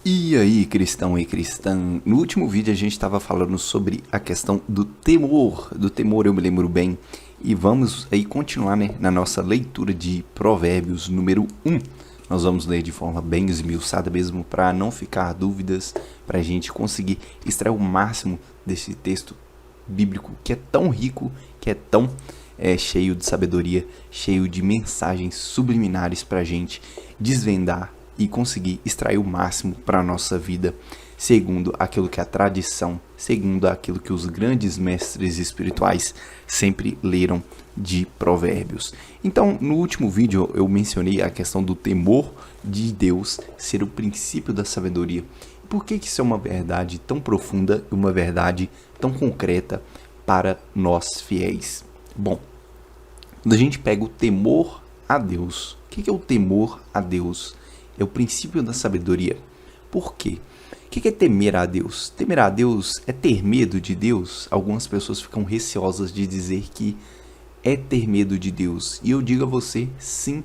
E aí, cristão e cristã? No último vídeo a gente estava falando sobre a questão do temor. Do temor eu me lembro bem. E vamos aí continuar, né, na nossa leitura de Provérbios número 1. Nós vamos ler de forma bem esmiuçada mesmo, para não ficar dúvidas, para a gente conseguir extrair o máximo desse texto bíblico que é tão rico, que é tão cheio de sabedoria, cheio de mensagens subliminares para a gente desvendar e conseguir extrair o máximo para a nossa vida, segundo aquilo que a tradição, segundo aquilo que os grandes mestres espirituais sempre leram de Provérbios. Então, no último vídeo eu mencionei a questão do temor de Deus ser o princípio da sabedoria. Por que isso é uma verdade tão profunda e uma verdade tão concreta para nós fiéis? Bom, quando a gente pega o temor a Deus, o que é o temor a Deus? É o princípio da sabedoria. Por quê? O que é temer a Deus? Temer a Deus é ter medo de Deus? Algumas pessoas ficam receosas de dizer que é ter medo de Deus. E eu digo a você, sim.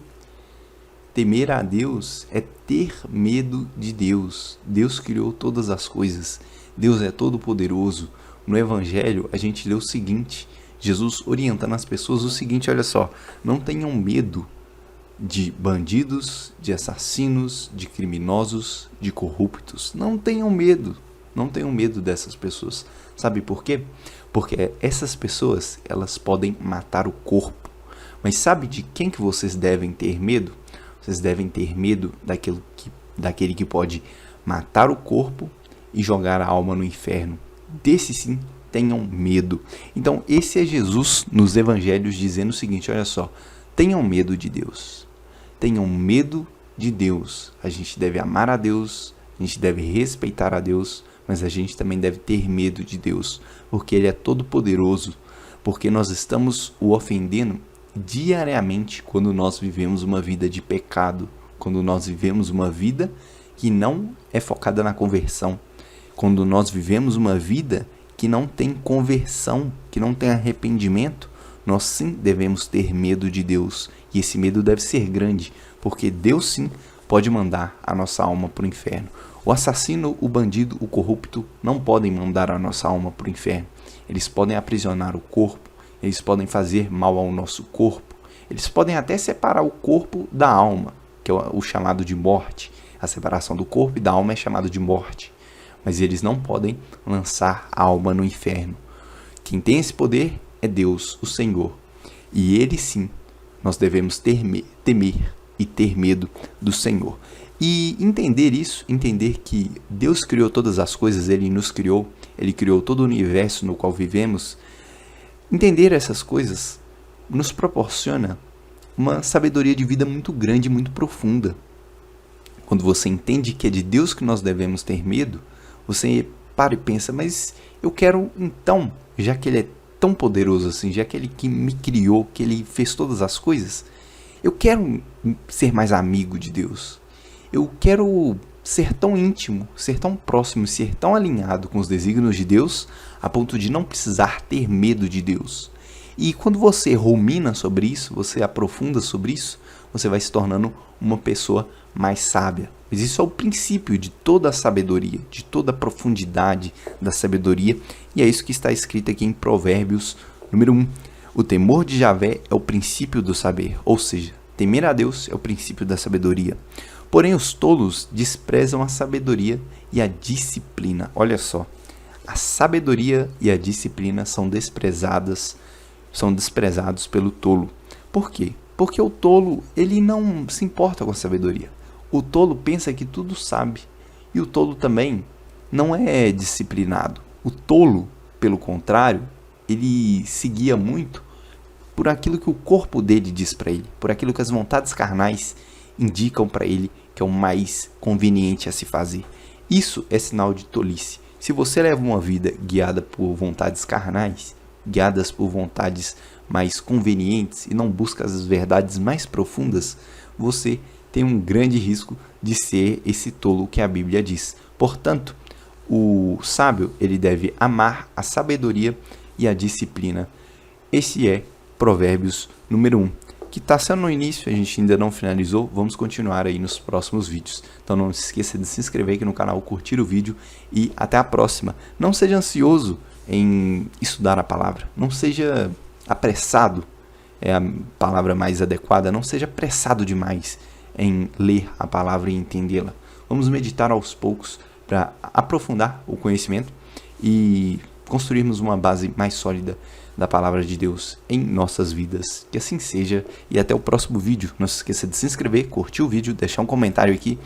Temer a Deus é ter medo de Deus. Deus criou todas as coisas. Deus é todo poderoso. No Evangelho a gente lê o seguinte, Jesus orientando as pessoas o seguinte, olha só, não tenham medo de bandidos, de assassinos, de criminosos, de corruptos. Não tenham medo dessas pessoas. Sabe por quê? Porque essas pessoas, elas podem matar o corpo. Mas sabe de quem que vocês devem ter medo? Vocês devem ter medo daquele que pode matar o corpo e jogar a alma no inferno. Desse sim, tenham medo. Então, esse é Jesus nos evangelhos dizendo o seguinte, olha só, tenham medo de Deus. Tenham medo de Deus. A gente deve amar a Deus, a gente deve respeitar a Deus, mas a gente também deve ter medo de Deus, porque Ele é todo poderoso, porque nós estamos o ofendendo diariamente quando nós vivemos uma vida de pecado, quando nós vivemos uma vida que não é focada na conversão, quando nós vivemos uma vida que não tem conversão, que não tem arrependimento, nós sim devemos ter medo de Deus. E esse medo deve ser grande, porque Deus sim pode mandar a nossa alma para o inferno. O assassino, o bandido, o corrupto não podem mandar a nossa alma para o inferno. Eles podem aprisionar o corpo, eles podem fazer mal ao nosso corpo, eles podem até separar o corpo da alma, que é o chamado de morte. A separação do corpo e da alma é chamado de morte. Mas eles não podem lançar a alma no inferno. Quem tem esse poder é Deus, o Senhor. E Ele sim, nós devemos temer e ter medo do Senhor. E entender isso, entender que Deus criou todas as coisas, Ele nos criou, Ele criou todo o universo no qual vivemos. Entender essas coisas nos proporciona uma sabedoria de vida muito grande, muito profunda. Quando você entende que é de Deus que nós devemos ter medo, você para e pensa, mas eu quero então, já que Ele é tão poderoso assim, já que Ele que me criou, que Ele fez todas as coisas, eu quero ser mais amigo de Deus. Eu quero ser tão íntimo, ser tão próximo, ser tão alinhado com os desígnios de Deus, a ponto de não precisar ter medo de Deus. E quando você rumina sobre isso, você aprofunda sobre isso, você vai se tornando uma pessoa mais sábia. Mas isso é o princípio de toda a sabedoria, de toda a profundidade da sabedoria. E é isso que está escrito aqui em Provérbios número 1. O temor de Javé é o princípio do saber, ou seja, temer a Deus é o princípio da sabedoria. Porém, os tolos desprezam a sabedoria e a disciplina. Olha só, a sabedoria e a disciplina são desprezados pelo tolo. Por quê? Porque o tolo, ele não se importa com a sabedoria. O tolo pensa que tudo sabe. E o tolo também não é disciplinado. O tolo, pelo contrário, ele se guia muito por aquilo que o corpo dele diz para ele, por aquilo que as vontades carnais indicam para ele que é o mais conveniente a se fazer. Isso é sinal de tolice. Se você leva uma vida guiada por vontades carnais, guiadas por vontades mais convenientes e não busca as verdades mais profundas, você tem um grande risco de ser esse tolo que a Bíblia diz. Portanto, o sábio, ele deve amar a sabedoria e a disciplina. Esse é Provérbios número 1. que está sendo no início, a gente ainda não finalizou, vamos continuar aí nos próximos vídeos. Então não se esqueça de se inscrever aqui no canal, curtir o vídeo e até a próxima. Não seja ansioso em estudar a palavra, não seja apressado, é a palavra mais adequada, não seja apressado demais em ler a palavra e entendê-la. Vamos meditar aos poucos para aprofundar o conhecimento e construirmos uma base mais sólida da palavra de Deus em nossas vidas. Que assim seja e até o próximo vídeo. Não se esqueça de se inscrever, curtir o vídeo, deixar um comentário aqui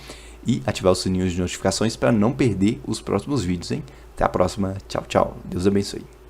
e ativar o sininho de notificações para não perder os próximos vídeos, hein? Até a próxima. Tchau, tchau. Deus abençoe.